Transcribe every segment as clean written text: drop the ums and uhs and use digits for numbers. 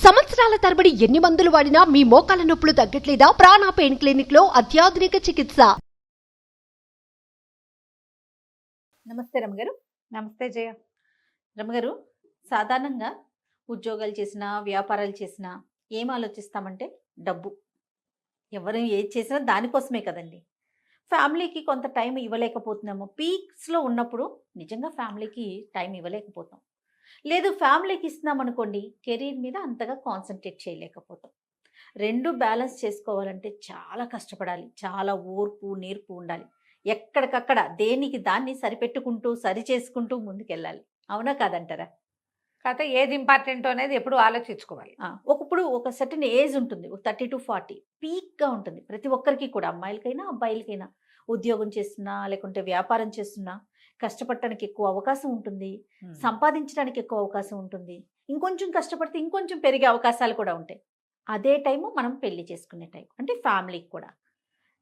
సంవత్సరాల తరబడి ఎన్ని మందులు వాడినా మీ మోకాల నొప్పులు తగ్గట్లేదా? ప్రాణ పెయిన్ క్లినిక్ లో అత్యాధునిక చికిత్స. నమస్తే రమగారు. నమస్తే జయ. రమగారు, సాధారణంగా ఉద్యోగాలు చేసినా వ్యాపారాలు చేసినా ఏం ఆలోచిస్తామంటే డబ్బు. ఎవరు ఏది చేసినా దానికోసమే కదండి. ఫ్యామిలీకి కొంత టైం ఇవ్వలేకపోతున్నాము. పీక్స్లో ఉన్నప్పుడు నిజంగా ఫ్యామిలీకి టైం ఇవ్వలేకపోతాం. లేదు ఫ్యామిలీకి ఇస్తున్నాం అనుకోండి, కెరీర్ మీద అంతగా కాన్సన్ట్రేట్ చేయలేకపోతాం. రెండు బ్యాలెన్స్ చేసుకోవాలంటే చాలా కష్టపడాలి, చాలా ఓర్పు నేర్పు ఉండాలి. ఎక్కడికక్కడ దేనికి దాన్ని సరిపెట్టుకుంటూ సరి చేసుకుంటూ ముందుకెళ్ళాలి. అవునా కాదంటారా? కాకపోతే ఏది ఇంపార్టెంట్ అనేది ఎప్పుడు ఆలోచించుకోవాలి. ఒకప్పుడు ఒక సర్టన్ ఏజ్ ఉంటుంది, 30 to 40 పీక్గా ఉంటుంది ప్రతి ఒక్కరికి కూడా, అమ్మాయిలకైనా అబ్బాయిలకైనా. ఉద్యోగం చేస్తున్నా లేకుంటే వ్యాపారం చేస్తున్నా కష్టపడటానికి ఎక్కువ అవకాశం ఉంటుంది, సంపాదించడానికి ఎక్కువ అవకాశం ఉంటుంది. ఇంకొంచెం కష్టపడితే ఇంకొంచెం పెరిగే అవకాశాలు కూడా ఉంటాయి. అదే టైము మనం పెళ్లి చేసుకునే టైం, అంటే ఫ్యామిలీకి కూడా.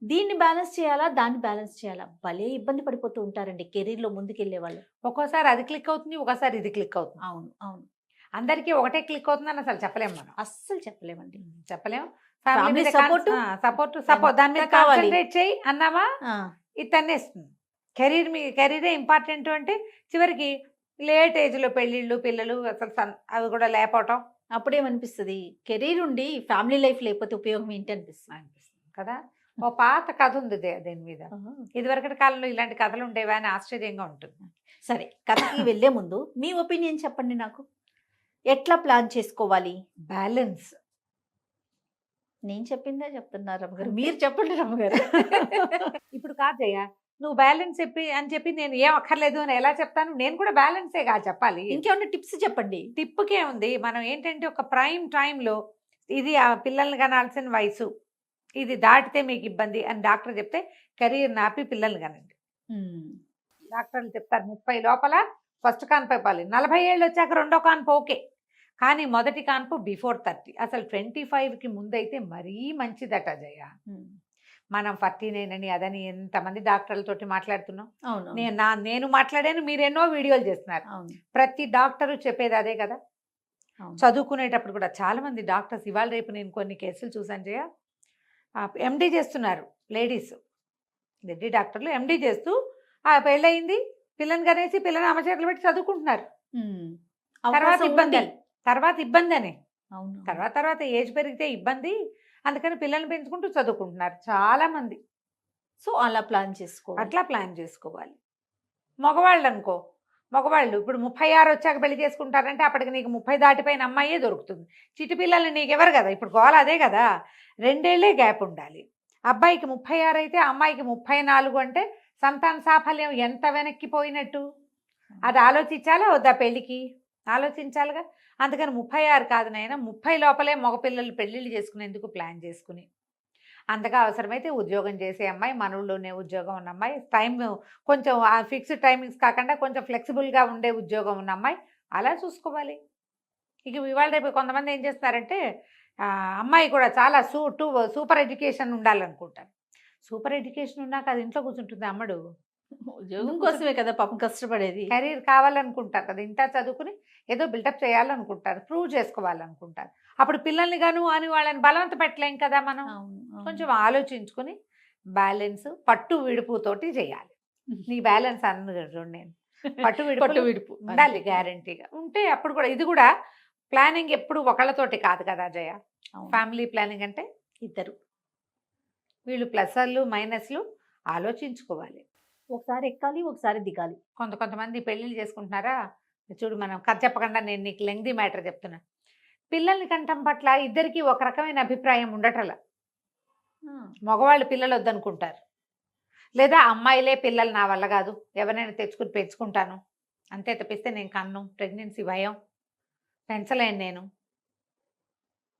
దీన్ని బ్యాలెన్స్ చేయాలా, దాన్ని బ్యాలెన్స్ చేయాలా, భలే ఇబ్బంది పడిపోతూ ఉంటారండి కెరీర్లో ముందుకెళ్లే వాళ్ళు. ఒక్కోసారి అది క్లిక్ అవుతుంది, ఒకసారి ఇది క్లిక్ అవుతుంది. అవును అవును, అందరికీ ఒకటే క్లిక్ అవుతుందని అసలు చెప్పలేము మనం. అస్సలు చెప్పలేమండి. చెప్పలేము. Family సపోర్ట్ దాని మీద కావాలి. కాన్సన్ట్రేట్ చేయి అన్నావా ఇది తన్నేస్తుంది. కెరీరే ఇంపార్టెంట్ అంటే చివరికి లేట్ ఏజ్లో పెళ్ళిళ్ళు పిల్లలు అసలు అవి కూడా లేకపోవటం అప్పుడేమనిపిస్తుంది, కెరీర్ ఉండి ఫ్యామిలీ లైఫ్ లేకపోతే ఉపయోగం ఏంటి అనిపిస్తుంది కదా. ఓ పాత కథ ఉంది దీని మీద. ఇదివరకటి కాలంలో ఇలాంటి కథలు ఉండేవా అని ఆశ్చర్యంగా ఉంటుంది. సరే, కథకి వెళ్ళే ముందు మీ ఒపీనియన్ చెప్పండి నాకు. ఎట్లా ప్లాన్ చేసుకోవాలి? బ్యాలెన్స్. నేను చెప్పిందే చెప్తున్నారు రమ్మగారు, మీరు చెప్పండి రమ్మగారు. ఇప్పుడు కాదయ్యా, నువ్వు బ్యాలెన్స్ చెప్పి నేను ఏం అక్కర్లేదు అని ఎలా చెప్తాను? నేను కూడా బ్యాలెన్సే కాదు చెప్పాలి. ఇంకేమన్నా టిప్స్ చెప్పండి. టిప్పుకే ఉంది. మనం ఏంటంటే ఒక ప్రైమ్ టైంలో ఇది ఆ పిల్లల్ని కనాల్సిన వయసు, ఇది దాటితే మీకు ఇబ్బంది అని డాక్టర్ చెప్తే కెరీర్ నాపి పిల్లల్ని కనండి. డాక్టర్లు చెప్తారు 30 లోపల ఫస్ట్ కాన్పు ఇవ్వాలి, 40 ఏళ్ళు వచ్చాక రెండో కాన్పు ఓకే, కానీ మొదటి కాన్పు బిఫోర్ 30. అసలు 25కి ముందైతే మరీ మంచిదట జయ. మనం 49 అని అదని ఎంతమంది డాక్టర్లతోటి మాట్లాడుతున్నాం. అవును, నేను మాట్లాడాను, మీరు ఎన్నో వీడియోలు చేస్తున్నారు. ప్రతి డాక్టరు చెప్పేది అదే కదా. చదువుకునేటప్పుడు కూడా చాలా మంది డాక్టర్స్, ఇవాళ రేపు నేను కొన్ని కేసులు చూసాను జయ, ఎండి చేస్తున్నారు లేడీస్, లేడీ డాక్టర్లు ఎండి చేస్తూ పెళ్ళయింది, పిల్లని కనేసి పిల్లని అమ్మచేతులు పెట్టి చదువుకుంటున్నారు. తర్వాత ఇబ్బంది అని తర్వాత ఏజ్ పెరిగితే ఇబ్బంది, అందుకని పిల్లల్ని పెంచుకుంటూ చదువుకుంటున్నారు చాలా మంది. సో అట్లా ప్లాన్ చేసుకోవాలి. మగవాళ్ళు ఇప్పుడు 36 వచ్చాక పెళ్లి చేసుకుంటారంటే అప్పటికి నీకు 30 దాటిపోయిన అమ్మాయే దొరుకుతుంది. చిట్టి పిల్లల్ని నీకెవరు కదా, ఇప్పుడు గోల అదే కదా. 2 ఏళ్లే గ్యాప్ ఉండాలి. అబ్బాయికి 36 అయితే అమ్మాయికి 34 అంటే సంతాన సాఫల్యం ఎంత వెనక్కిపోయినట్టు. అది ఆలోచించాలా వద్దా? పెళ్ళికి ఆలోచించాలిగా. అందుకని 36 కాదు నాయన, 30 లోపలే మగపిల్లలు పెళ్ళిళ్ళు చేసుకునేందుకు ప్లాన్ చేసుకుని, అంతగా అవసరమైతే ఉద్యోగం చేసే అమ్మాయి, మన ఊళ్ళోనే ఉద్యోగం ఉన్న అమ్మాయి, టైం కొంచెం ఫిక్స్డ్ టైమింగ్స్ కాకుండా కొంచెం ఫ్లెక్సిబుల్గా ఉండే ఉద్యోగం ఉన్న అమ్మాయి, అలా చూసుకోవాలి. ఇక ఇవాళ రేపు కొంతమంది ఏం చేస్తారంటే అమ్మాయి కూడా చాలా సూపర్ ఎడ్యుకేషన్ ఉండాలనుకుంటారు. సూపర్ ఎడ్యుకేషన్ ఉన్నాక అది ఇంట్లో కూర్చుంటుంది అమ్మడు. ఉద్యోగం కోసమే కదా పాపం కష్టపడేది. కెరీర్ కావాలనుకుంటారు కదా, ఇంత చదువుకుని ఏదో బిల్డప్ చేయాలనుకుంటారు, ప్రూవ్ చేసుకోవాలనుకుంటారు. అప్పుడు పిల్లల్ని గాను అని వాళ్ళని బలవంత పెట్టలేం కదా మనం. కొంచెం ఆలోచించుకుని బ్యాలెన్స్ పట్టు విడుపుతోటి చేయాలి. నీ బ్యాలెన్స్ అన్నది నేను పట్టు విడుపు ఉండాలి గ్యారంటీగా ఉంటే. అప్పుడు కూడా ఇది కూడా ప్లానింగ్ ఎప్పుడు ఒకళ్ళతోటి కాదు కదా జయ. ఫ్యామిలీ ప్లానింగ్ అంటే ఇద్దరు, వీళ్ళు ప్లస్లు మైనస్లు ఆలోచించుకోవాలి. ఒకసారి ఎక్కాలి, ఒకసారి దిగాలి. కొంతమంది పెళ్ళిళ్ళు చేసుకుంటున్నారా చూడు, మనం కథ చెప్పకుండా నేను నీకు లెంగ్దీ మ్యాటర్ చెప్తున్నా. పిల్లల్ని కంటం పట్ల ఇద్దరికి ఒక రకమైన అభిప్రాయం ఉండటంలా. మగవాళ్ళు పిల్లలు వద్దనుకుంటారు, లేదా అమ్మాయిలే పిల్లలు నా వల్ల కాదు, ఎవరైనా తెచ్చుకుని పెంచుకుంటాను అంతే తప్పిస్తే నేను కన్ను, ప్రెగ్నెన్సీ భయం, పెంచలేను, నేను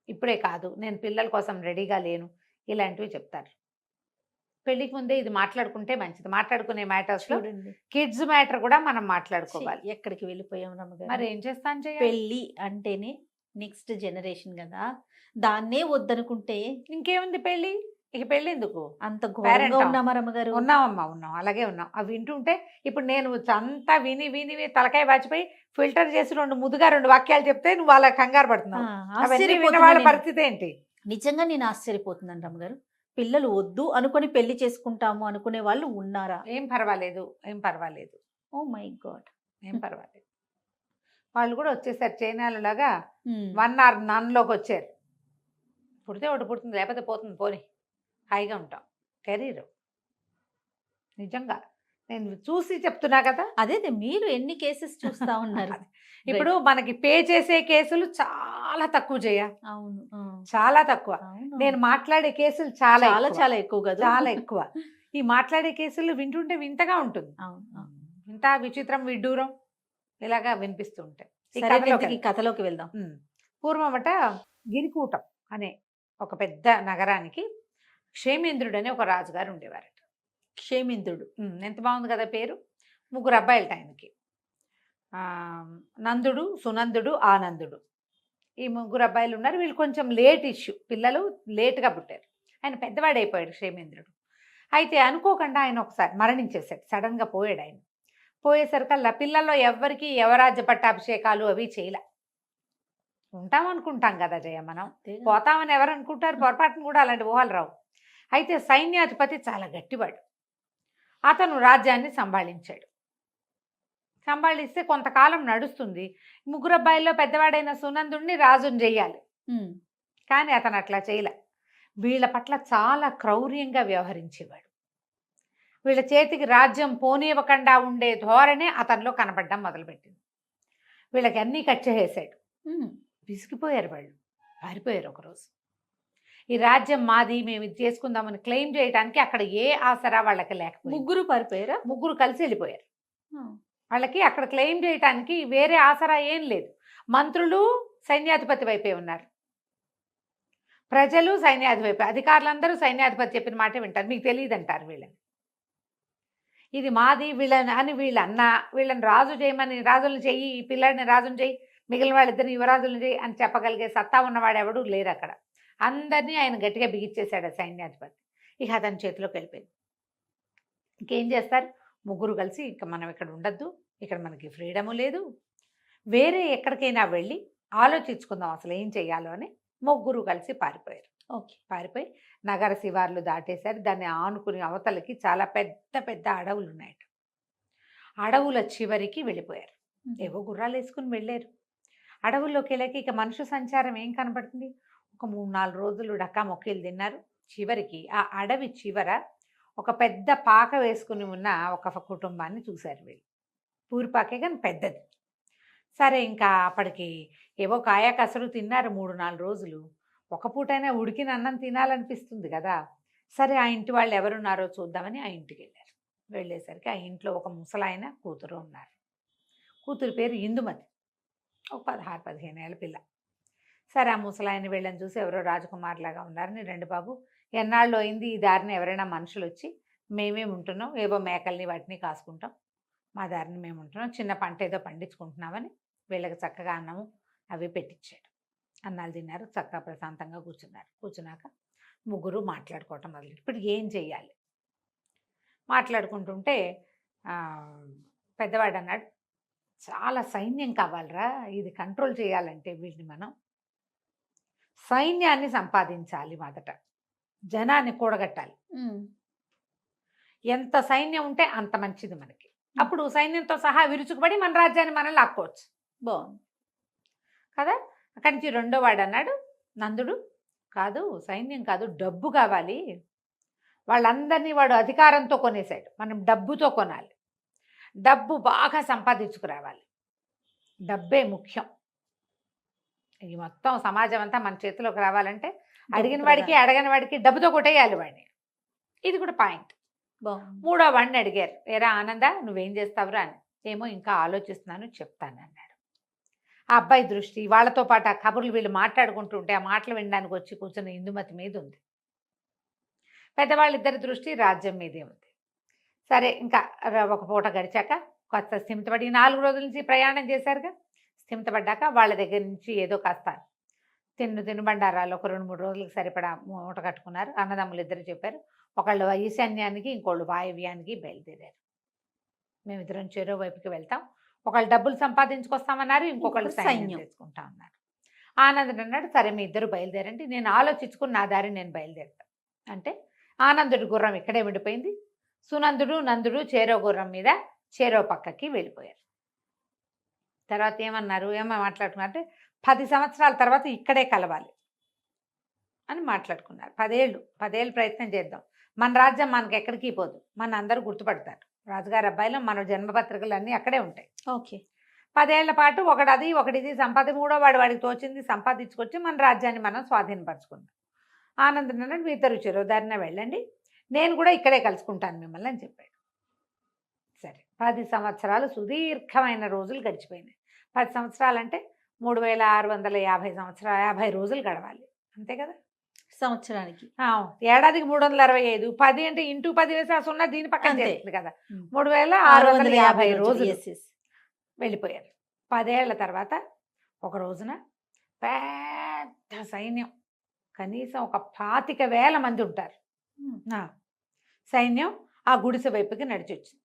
ఇప్పుడే కాదు, నేను పిల్లల కోసం రెడీగా లేను, ఇలాంటివి చెప్తారు. పెళ్లికి ముందే ఇది మాట్లాడుకుంటే మంచిది. మాట్లాడుకునే మ్యాటర్స్ లో కిడ్స్ మ్యాటర్ కూడా మనం మాట్లాడుకోవాలి. ఎక్కడికి వెళ్ళిపోయాం రమ్మగారు. మరి ఏం చేస్తాను జయ, పెళ్ళి అంటేనే నెక్స్ట్ జనరేషన్ కదా, దాన్నే వద్దనుకుంటే ఇంకేముంది. పెళ్ళి ఇక పెళ్ళి ఎందుకు? అంత Parent ఘోరంగా ఆ? ఉన్నామా రమ్మగారు? ఉన్నామమ్మా, ఉన్నాం, అలాగే ఉన్నాం. అవి వింటుంటే ఇప్పుడు నేను అంతా విని విని విని తలకాయ వాచిపోయి ఫిల్టర్ చేసి 2 ముద్దుగా 2 వాక్యాలు చెప్తే నువ్వు అలా కంగారు ఆ, పడుతున్నావు. అవన్నీ విన్న ఆశ్చర్యపోతున్నా వాళ్ళ నేను. పరిస్థితి ఏంటి? నిజంగా నేను ఆశ్చర్యపోతున్నాను రమ్మగారు. పిల్లలు వద్దు అనుకొని పెళ్లి చేసుకుంటాము అనుకునే వాళ్ళు ఉన్నారా? ఏం పర్వాలేదు, ఏం పర్వాలేదు, ఓ మై గాడ్. ఏం పర్వాలేదు. వాళ్ళు కూడా వచ్చేసారు చైనాలలాగా 1 or none లోకి వచ్చారు. పుడితే ఒకటి పుడుతుంది, లేకపోతే పోతుంది, పోని హాయిగా ఉంటాం. కెరీర్ నిజంగా నేను చూసి చెప్తున్నా కదా. అదే మీరు ఎన్ని కేసెస్ చూస్తా ఉన్నారు? ఇప్పుడు మనకి పే చేసే కేసులు చాలా తక్కువ చేయ, అవును, చాలా తక్కువ. అవును. నేను మాట్లాడే కేసులు చాలా చాలా ఎక్కువ. చాలా ఎక్కువ కదా. చాలా ఎక్కువ. ఈ మాట్లాడే కేసులు వింటుంటే వింతగా ఉంటుంది. అవును, అవును. ఇంత విచిత్రం విడ్డూరం ఇలాగా వినిపిస్తూ ఉంటాయి. ఈ సరే, కథలోకి ఇంతకీ కథలోకి వెళ్దాం. పూర్వమట గిరికూటం అనే ఒక పెద్ద నగరానికి క్షేమేంద్రుడు అనే ఒక రాజుగారు ఉండేవారట. క్షేమింద్రుడు. ఎంత బాగుంది కదా పేరు. 3 అబ్బాయిలట ఆయనకి. నందుడు, సునందుడు, ఆనందుడు. ఈ 3 అబ్బాయిలు ఉన్నారు. వీళ్ళు కొంచెం లేట్ ఇష్యూ, పిల్లలు లేటుగా పుట్టారు. ఆయన పెద్దవాడు అయిపోయాడు క్షేమేంద్రుడు. అయితే అనుకోకుండా ఆయన ఒకసారి మరణించేశాడు, సడన్గా పోయాడు ఆయన. పోయేసరికల్లా పిల్లల్లో ఎవ్వరికి యవరాజ్య పట్టాభిషేకాలు అవి చేయలే. ఉంటామనుకుంటాం కదా జయ, మనం పోతామని ఎవరు అనుకుంటారు? పొరపాటును కూడా అలాంటి ఊహలు రావు. అయితే సైన్యాధిపతి చాలా గట్టివాడు. అతను రాజ్యాన్ని సంభాళించాడు. సంభాళిస్తే కొంతకాలం నడుస్తుంది. 3 అబ్బాయిల్లో పెద్దవాడైన సునందుడిని రాజుని చెయ్యాలి. కానీ అతను అట్లా చేయలే. వీళ్ళ పట్ల చాలా క్రౌర్యంగా వ్యవహరించేవాడు. వీళ్ళ చేతికి రాజ్యం పోనివ్వకుండా ఉండే ధోరణే అతనిలో కనపడడం మొదలుపెట్టింది. వీళ్ళకి అన్నీ కట్ చేసేసాడు. విసిగిపోయారు వాళ్ళు, పారిపోయారు ఒకరోజు. ఈ రాజ్యం మాది, మేము ఇది చేసుకుందామని క్లెయిమ్ చేయడానికి అక్కడ ఏ ఆసరా వాళ్ళకి లేకపోయింది. 3 పారిపోయారా? 3 కలిసి వెళ్ళిపోయారు. వాళ్ళకి అక్కడ క్లెయిమ్ చేయడానికి వేరే ఆసరా ఏం లేదు. మంత్రులు సైన్యాధిపతి వైపే ఉన్నారు, ప్రజలు సైన్యాధిపతి, అధికారులందరూ సైన్యాధిపతి చెప్పిన మాట వింటారు. మీకు తెలియదు అంటారు వీళ్ళని. ఇది మాది వీళ్ళని అని వీళ్ళు అన్నా, వీళ్ళని రాజు చేయమని రాజులను చెయ్యి, ఈ పిల్లాడిని రాజుని చెయ్యి, మిగిలిన వాళ్ళిద్దరిని యువరాజులను చెయ్యి అని చెప్పగలిగే సత్తా ఉన్నవాడు ఎవడు లేరు అక్కడ. అందరినీ ఆయన గట్టిగా బిగిచ్చేశాడు సైన్యాధిపతి. ఇక అతని చేతిలోకి వెళ్ళిపోయింది. ఇంకేం చేస్తారు? 3 కలిసి ఇక మనం ఇక్కడ ఉండద్దు, ఇక్కడ మనకి ఫ్రీడము లేదు, వేరే ఎక్కడికైనా వెళ్ళి ఆలోచించుకుందాం అసలు ఏం చెయ్యాలో అని 3 కలిసి పారిపోయారు. ఓకే. పారిపోయి నగర శివార్లు దాటేశారు. దాన్ని ఆనుకుని అవతలకి చాలా పెద్ద పెద్ద అడవులు ఉన్నాయట. అడవుల చివరికి వెళ్ళిపోయారు. ఏవో గుర్రాలు వేసుకుని వెళ్ళారు. అడవుల్లోకి వెళ్ళాక ఇక మనుషు సంచారం ఏం కనపడుతుంది? ఒక 3-4 రోజులు డక్కా మొక్కీలు తిన్నారు. చివరికి ఆ అడవి చివర ఒక పెద్ద పాక వేసుకుని ఉన్న ఒక కుటుంబాన్ని చూశారు వీళ్ళు. పూరిపాకే కానీ పెద్దది. సరే, ఇంకా అప్పటికి ఏవో కాయా కసరు తిన్నారు 3-4 రోజులు. ఒక పూటైనా ఉడికిన అన్నం తినాలనిపిస్తుంది కదా. సరే, ఆ ఇంటి వాళ్ళు ఎవరున్నారో చూద్దామని ఆ ఇంటికి వెళ్ళారు. వెళ్ళేసరికి ఆ ఇంట్లో ఒక ముసలాయన కూతురు ఉన్నారు. కూతురు పేరు ఇందుమతి, ఒక 16-15 ఏళ్ళ పిల్ల. సరే, ఆ ముసలాయన వీళ్ళని చూసి ఎవరో రాజకుమారులాగా ఉన్నారని, రండి బాబు, ఎన్నాళ్ళు అయింది ఈ దారిని ఎవరైనా మనుషులు వచ్చి, మేమేమి ఉంటున్నాం, ఏవో మేకల్ని వాటిని కాసుకుంటాం, మా దారిని మేము ఉంటున్నాం, చిన్న పంట ఏదో పండించుకుంటున్నామని వీళ్ళకి చక్కగా అన్నము అవి పెట్టించాడు. అన్నాలు తిన్నారు, చక్కగా ప్రశాంతంగా కూర్చున్నారు. కూర్చున్నాక 3 మాట్లాడుకోవటం మొదలు. ఇప్పుడు ఏం చెయ్యాలి? మాట్లాడుకుంటుంటే పెద్దవాడు అన్నాడు, చాలా సైన్యం కావాలరా, ఇది కంట్రోల్ చేయాలంటే వీటిని మనం సైన్యాన్ని సంపాదించాలి, మొదట జనాన్ని కూడగట్టాలి. ఎంత సైన్యం ఉంటే అంత మంచిది మనకి. అప్పుడు సైన్యంతో సహా విరుచుకుపడి మన రాజ్యాన్ని మనం లాక్కోవచ్చు. బాగుంది కదా. అక్కడి నుంచి 2వ వాడు అన్నాడు, నందుడు, కాదు సైన్యం కాదు, డబ్బు కావాలి. వాళ్ళందరినీ వాడు అధికారంతో కొనేశాడు, మనం డబ్బుతో కొనాలి, డబ్బు బాగా సంపాదించుకురావాలి, డబ్బే ముఖ్యం. ఈ మొత్తం సమాజం అంతా మన చేతిలోకి రావాలంటే అడిగిన వాడికి అడగని వాడికి డబ్బుతో కొట్టేయాలి వాడిని. ఇది కూడా పాయింట్. 3వ వాడిని అడిగారు, ఏరా ఆనంద, నువ్వేం చేస్తావురా అని. ఏమో ఇంకా ఆలోచిస్తున్నాను, చెప్తాను అన్నాడు. ఆ అబ్బాయి దృష్టి వాళ్ళతో పాటు ఆ కబుర్లు వీళ్ళు మాట్లాడుకుంటుంటే ఆ మాటలు వినడానికి వచ్చి కూర్చున్న ఇందుమతి మీద ఉంది. పెద్దవాళ్ళిద్దరి దృష్టి రాజ్యం మీదే ఉంది. సరే, ఇంకా ఒక పూట గడిచాక కొత్త స్థిమితపడి 4 రోజుల నుంచి ప్రయాణం చేశారుగా, స్థిమితపడ్డాక వాళ్ళ దగ్గర నుంచి ఏదో కాస్త తినుబండారాలు ఒక 2-3 రోజులకు సరిపడా మూట కట్టుకున్నారు. అన్నదమ్ములు ఇద్దరు చెప్పారు. ఒకళ్ళు ఈశాన్యానికి, ఇంకోళ్ళు వాయవ్యానికి బయలుదేరారు. మేమిద్దరం చెరో వైపుకి వెళ్తాం. ఒకళ్ళు డబ్బులు సంపాదించుకొస్తామన్నారు, ఇంకొకళ్ళు ఇంకొకరు సైన్యం సైన్యం. తెచ్చుకుంటాం అన్నారు. ఆనందుడు అన్నాడు, సరే మీ ఇద్దరు బయలుదేరండి, నేను ఆలోచించుకుని నా దారి నేను బయలుదేరుతాను అంటే ఆనందుడి గుర్రం ఇక్కడే ఉండిపోయింది. సునందుడు నందుడు చేరో గుర్రం మీద చేరో పక్కకి వెళ్ళిపోయారు. తర్వాత ఏమో మాట్లాడుకున్నారంటే 10 సంవత్సరాల తర్వాత ఇక్కడే కలవాలి అని మాట్లాడుకున్నారు. 10 ఏళ్ళు ప్రయత్నం చేద్దాం, మన రాజ్యం మనకి ఎక్కడికి పోదు, మన అందరూ గుర్తుపడతారు, రాజుగారి అబ్బాయిలో మన జన్మపత్రికలు అన్నీ అక్కడే ఉంటాయి. ఓకే. 10 ఏళ్ల పాటు ఒకటి మూడో వాడికి తోచింది సంపాదించుకొచ్చి మన రాజ్యాన్ని మనం స్వాధీనపరచుకుందాం. ఆనందం అన్నాడు, మీ ఇద్దరు చెరో దారిన వెళ్ళండి, నేను కూడా ఇక్కడే కలుసుకుంటాను మిమ్మల్ని అని చెప్పాడు. సరే 10 సంవత్సరాలు సుదీర్ఘమైన రోజులు గడిచిపోయినాయి. 10 సంవత్సరాలు అంటే 3650 రోజులు గడవాలి, అంతే కదా. సంవత్సరానికి ఏడాదికి 365, 10 అంటే ఇంటూ 10 వేసి ఆ సున్నా దీని పక్కన అంతే. చేస్తుంది కదా. 3650 రోజులు Yes, yes. వెళ్ళిపోయారు. 10 ఏళ్ల తర్వాత ఒక రోజున పెద్ద సైన్యం, కనీసం ఒక 25,000 మంది ఉంటారు. సైన్యం ఆ గుడిసె వైపుకి నడిచొచ్చింది.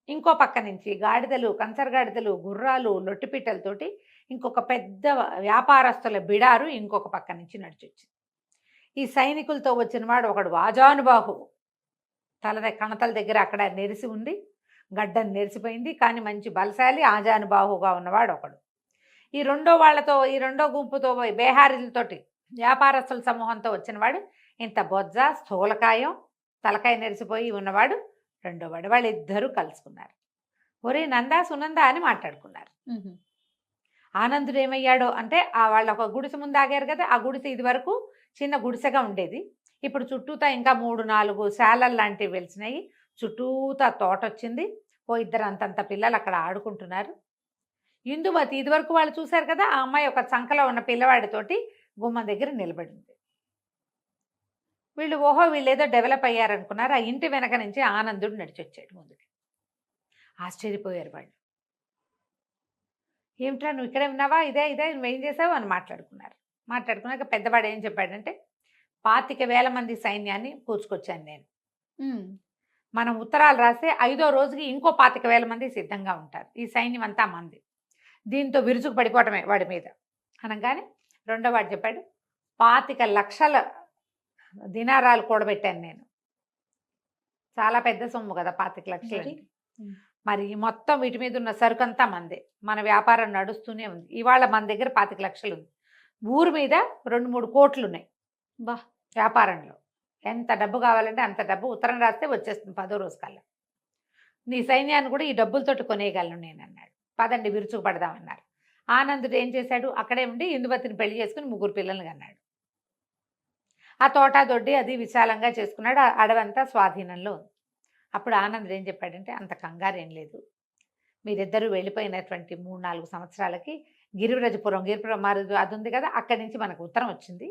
ఇంకో పక్క నుంచి గాడిదలు, కంచరగాడిదలు, గుర్రాలు, లొట్టిపిట్టలతోటి ఇంకొక పెద్ద వ్యాపారస్తుల బిడారు ఇంకొక పక్క నుంచి నడిచొచ్చింది. ఈ సైనికులతో వచ్చిన వాడు ఒకడు ఆజానుబాహు, కణతల దగ్గర అక్కడ నెరిసి ఉంది, గడ్డం నెరిసిపోయింది, కానీ మంచి బలశాలి ఆజానుబాహుగా ఉన్నవాడు ఒకడు. ఈ రెండో గుంపుతో బేహారీలతోటి వ్యాపారస్తుల సమూహంతో వచ్చినవాడు ఇంత బొజ్జ, స్థూలకాయం, తలకాయ నెరిసిపోయి ఉన్నవాడు రెండోవాడు. వాళ్ళిద్దరూ కలుసుకున్నారు. ఒరే నందా సునందా అని మాట్లాడుకున్నారు. ఆనందుడు ఏమయ్యాడో అంటే వాళ్ళు ఒక గుడిసె ముందు ఆగారు కదా, ఆ గుడిసె ఇది వరకు చిన్న గుడిసెగా ఉండేది. ఇప్పుడు చుట్టూతా ఇంకా 3-4 శాలలు లాంటివి వెలిసినాయి, చుట్టూతా తోట వచ్చింది, ఇద్దరు అంతంత పిల్లలు అక్కడ ఆడుకుంటున్నారు. ఇందుమతి ఇదివరకు వాళ్ళు చూశారు కదా, ఆ అమ్మాయి ఒక చంకలో ఉన్న పిల్లవాడితోటి గుమ్మం దగ్గర నిలబడింది. వీళ్ళు ఏదో డెవలప్ అయ్యారనుకున్నారు. ఆ ఇంటి వెనక నుంచి ఆనందుడు నడిచొచ్చాడు ముందుకి. ఆశ్చర్యపోయారు వాళ్ళు. ఏమిట్రా నువ్వు ఇక్కడే ఉన్నావా, ఇదే నువ్వేం చేసావు అని మాట్లాడుకున్నాక పెద్దవాడు ఏం చెప్పాడంటే 25,000 మంది సైన్యాన్ని కూర్చుకొచ్చాను నేను. మనం ఉత్తరాలు రాస్తే 5వ రోజుకి ఇంకో 25,000 మంది సిద్ధంగా ఉంటారు, ఈ సైన్యం అంతా మంది, దీంతో విరుచుకు పడిపోవటమే వాడి మీద అనగానే రెండో వాడు చెప్పాడు 25 లక్షల దినారాలు కూడబెట్టాను నేను. చాలా పెద్ద సొమ్ము కదా 25 లక్షలు. మరి మొత్తం వీటి మీద ఉన్న సరుకంతా మందే, మన వ్యాపారం నడుస్తూనే ఉంది. ఇవాళ మన దగ్గర 25 లక్షలు ఉంది, ఊరు మీద 2-3 కోట్లు ఉన్నాయి వ్యాపారంలో. ఎంత డబ్బు కావాలంటే అంత డబ్బు ఉత్తరం రాస్తే వచ్చేస్తుంది 10వ రోజు కల్లా. నీ సైన్యాన్ని కూడా ఈ డబ్బులతోటి కొనేయగలను నేను అన్నాడు. పదండి విరుచుకు పడదామన్నారు. ఆనందుడు ఏం చేశాడు, అక్కడే ఉండి ఇందుమతిని పెళ్లి చేసుకుని 3 పిల్లల్ని కన్నాడు. ఆ తోట దొడ్డి అది విశాలంగా చేసుకున్నాడు, అడవంతా స్వాధీనంలో ఉంది. అప్పుడు ఆనందుడు ఏం చెప్పాడంటే, అంత కంగారేం లేదు, మీరిద్దరూ వెళ్ళిపోయినటువంటి 3-4 సంవత్సరాలకి గిరిపురం అది ఉంది కదా, అక్కడి నుంచి మనకు ఉత్తరం వచ్చింది,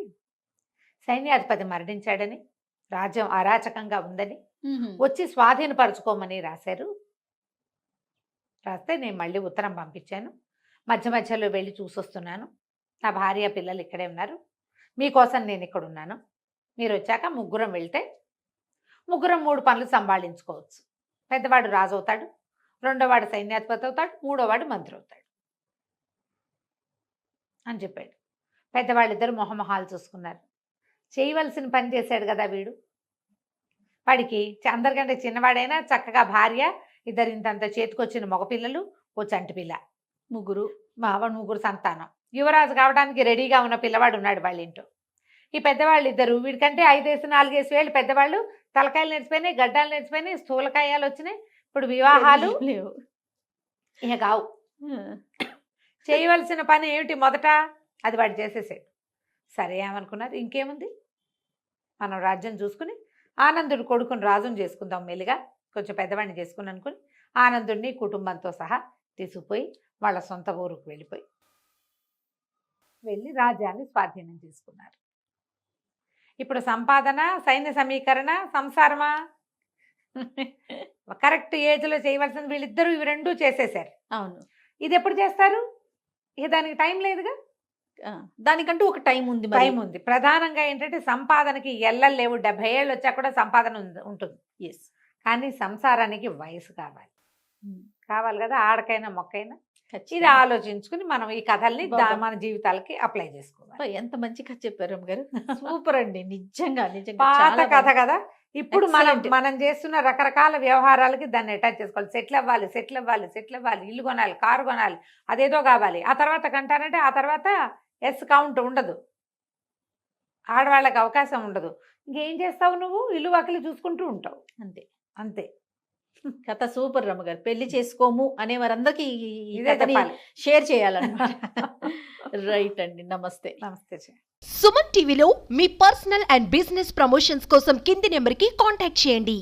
సైన్యాధిపతి మరణించాడని, రాజ్యం అరాచకంగా ఉందని, వచ్చి స్వాధీనపరచుకోమని రాశారు. రాస్తే నేను మళ్ళీ ఉత్తరం పంపించాను, మధ్యలో వెళ్ళి చూసొస్తున్నాను, నా భార్య పిల్లలు ఇక్కడే ఉన్నారు, మీకోసం నేను ఇక్కడ ఉన్నాను, మీరు వచ్చాక 3 వెళ్తే 3 పనులు సంభాళించుకోవచ్చు. పెద్దవాడు రాజు అవుతాడు, రెండోవాడు సైన్యాధిపతి అవుతాడు, 3వ మంత్రి అవుతాడు అని చెప్పాడు. పెద్దవాళ్ళిద్దరు మొహమొహాలు చూసుకున్నారు. చేయవలసిన పని చేశాడు కదా వీడు, వాడికి అందరికంటే చిన్నవాడైనా చక్కగా భార్య, ఇద్దరు ఇంతంత చేతికొచ్చిన మగపిల్లలు, ఓ చంటి పిల్ల, 3 సంతానం, యువరాజు కావడానికి రెడీగా ఉన్న పిల్లవాడు ఉన్నాడు వాళ్ళ ఇంట్లో. ఈ పెద్దవాళ్ళు ఇద్దరు, వీడికంటే 5-4 ఏళ్ళు పెద్దవాళ్ళు, తలకాయలు నేర్చిపోయినాయి, గడ్డాలు నేర్చిపోయినాయి, స్థూలకాయాలు వచ్చినాయి, ఇప్పుడు వివాహాలు లేవు, ఇక కావు. చేయవలసిన పని ఏమిటి మొదట, అది వాడు చేసేసాడు. సరే ఏమనుకున్నారు, ఇంకేముంది మనం రాజ్యం చూసుకుని ఆనందుడు కొడుకుని రాజుని చేసుకుందాం, మెల్లిగా కొంచెం పెద్దవాడిని చేసుకుని అనుకుని ఆనందుడిని కుటుంబంతో సహా తీసుకుపోయి వాళ్ళ సొంత ఊరుకు వెళ్ళి రాజ్యాన్ని స్వాధీనం చేసుకున్నారు. ఇప్పుడు సంపాదన, సైన్య సమీకరణ, సంసారమా, కరెక్ట్ ఏజ్లో చేయవలసింది వీళ్ళిద్దరూ, ఇవి 2 చేసేసారు. అవును. ఇది ఎప్పుడు చేస్తారు, ఇక దానికి టైం లేదుగా. దానికంటూ ఒక టైం ఉంది మరి. టైం ఉంది. ప్రధానంగా ఏంటంటే సంపాదనకి ఎల్లలు లేవు. 70 ఏళ్ళు వచ్చా కూడా సంపాదన ఉంటుంది. ఎస్. కానీ సంసారానికి వయసు కావాలి. కావాలి కదా, ఆడకైనా మొక్కైనా. ఇది ఖచ్చితంగా. ఆలోచించుకుని మనం ఈ కథల్ని బాబా. మన జీవితాలకి అప్లై చేసుకోవాలి. అబ్బా, ఎంత మంచి కథ చెప్పారు రమ్య గారు. సూపర్ అండి, నిజంగా నిజంగా పాత చాలా కథ బాగుంది. కదా. ఇప్పుడు మనం Excellent. మనం చేస్తున్న రకరకాల వ్యవహారాలకి దాన్ని అటాచ్ చేసుకోవాలి. సెటిల్ అవ్వాలి, సెటిల్ అవ్వాలి, సెటిల్ అవ్వాలి, ఇల్లు కొనాలి, కారు కొనాలి, అదేదో కావాలి. ఆ తర్వాత కంటారంటే ఆ తర్వాత ఎస్ కౌంట్ ఉండదు, ఆడవాళ్ళకి అవకాశం ఉండదు. ఇంకేం చేస్తావు నువ్వు? ఇల్లు వాకిలి చూసుకుంటూ ఉంటావు అంతే. అంతే. కథ సూపర్ రమ్య గారు. పెళ్లి చేసుకోము అనే వారందరికీ ఈ ఇదే కథని చెప్పాలి. షేర్ చేయాలన్నమాట. రైట్ అండి, నమస్తే. నమస్తే. సుమన్ టీవీలో మీ పర్సనల్ అండ్ బిజినెస్ ప్రమోషన్స్ కోసం కింది నెంబర్కి కాంటాక్ట్ చేయండి.